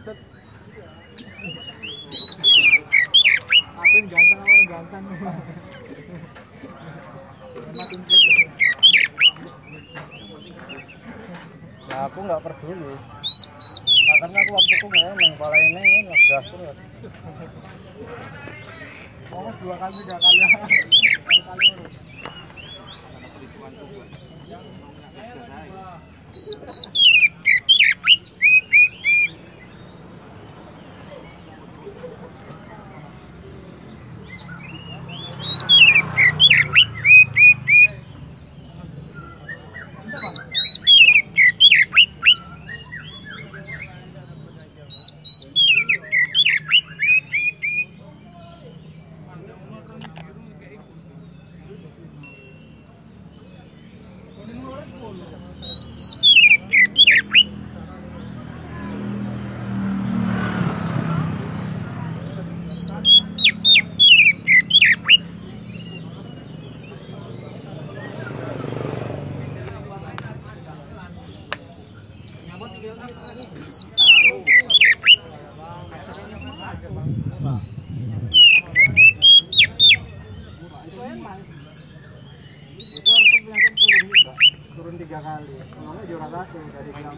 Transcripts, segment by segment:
Buset. Apin ganteng orang ganteng. Makin Nah, aku nggak peduli. Makanya aku waktu itu neng pala ini ngegas terus. oh 2 kali 3 kali. Kali urus. Ada perhitungan juga. Itu harus punya turun juga, turun 3 kali. Ngomongnya juara 1 dari bilang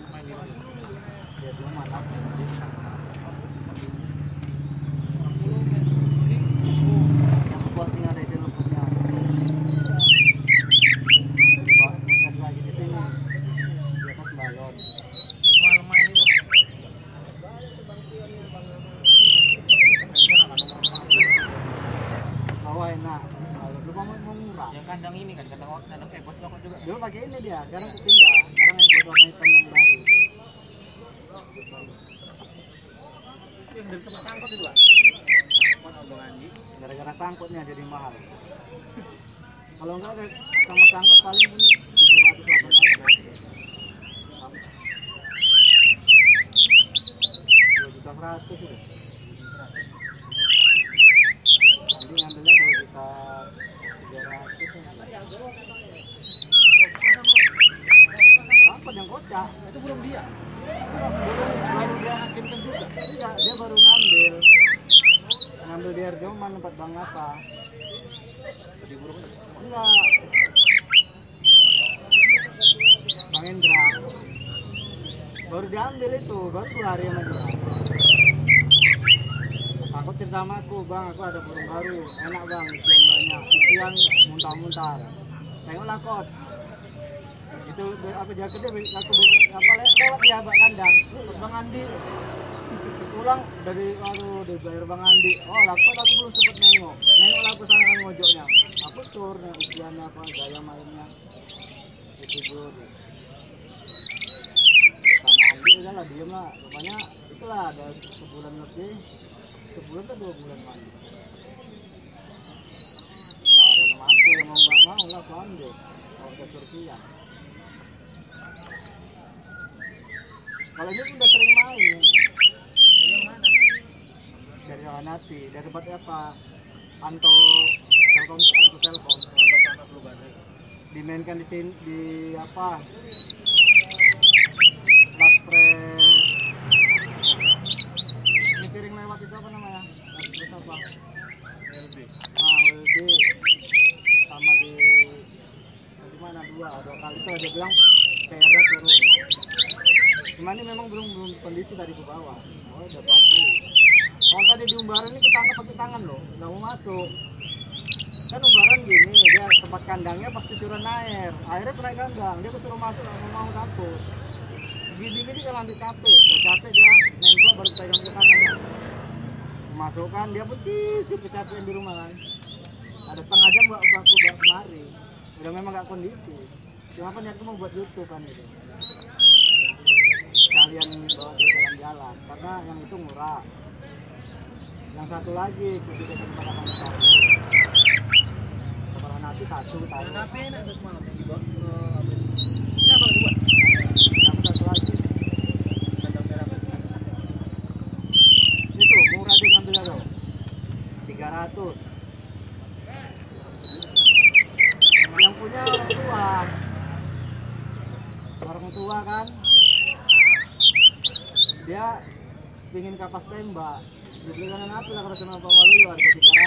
dia belum mantap. Yang buatnya ada di lembutnya. Coba proses lagi di sini. Di atas balon. Soal main itu. Bawa enak. Lu mau murah. Yang kandang ini kan, kandang bos lokal juga. Dulu pakai ini dia, sekarang kepindah. Sekarang buat warna hitam yang baru. Yang dari tempat sangkut itu, Pak. Sangkut Abang Andi. Gara-gara sangkutnya jadi mahal. Kalau enggak ada sama sangkut paling pun 700-800. 2.100.000 sudah. Nanti ngambilnya 2.300.000. Sangkut yang kocak. Itu belum dia. Baru dia Hakim kan juga. iya, dia baru ngambil di Erjoman tempat Bang apa? Di burung. Enggak. Bang Indra. Baru diambil itu, baru 2 hari sama dia. Aku cerita sama aku, Bang, aku ada burung baru. Enak Bang, isian banyak. Isian muntah-muntah. Tengoklah kos. Itu aku jaketnya aku apa lewat dia Bang kandang. Bang Andi. Pulang dari bayar Bang Andi. Oh, lakot aku belum sempat nengok. Nengok aku sana kan mojoknya. Aku tur usianya apa gaya mainnya. Itu dulu. Sama Andi udah lah diem lah. Rupanya itulah ada sebulan lebih. Sebulan atau 2 bulan mandi. Tawaran sama aku yang mau nggak mau lah aku ambil. Kalau ke Turkiya. Kalau ini udah sering main ya. Yang mana? Dari Rawanati, dari tempat apa? Anto Telkom. Sangat belum ada. Dimainkan di sini di apa? Lapres. Ini piring lewat itu apa namanya? Lapres apa? LB. Nah, WD sama di mana 2 kali itu dia bilang PR-nya turun. Cuman ini memang belum kondisi tadi ke bawah. Oh, udah pasti. Kalau tadi di umbaran ini ketangkap pakai tangan loh, nggak mau masuk. Kan umbaran gini, dia tempat kandangnya pas cucuran air. Airnya kena kandang, dia kesuruh masuk nggak mau takut. Gini kalau ambil capek, udah capek dia nempel baru pegang ke tangannya. Masukkan dia pun cicip kecapean di rumah kan. Ada setengah jam aku bawa kemari. Udah memang nggak kondisi. Cuma kan niatku mau buat YouTube kan itu. Kalian bawa dia jalan-jalan karena yang itu murah. Yang satu lagi kita tempat akan satu. Kepala nanti satu taruh. Kenapa enak tuh semalam yang dibawa ke Ini apa dibuat? Yang satu lagi. kandang merah. Itu murah dia ngambilnya tuh. 300. Yang punya orang tua kan dia pingin kapas tembak dibelikan apa lah kalau sama Pak Waluyo harga 300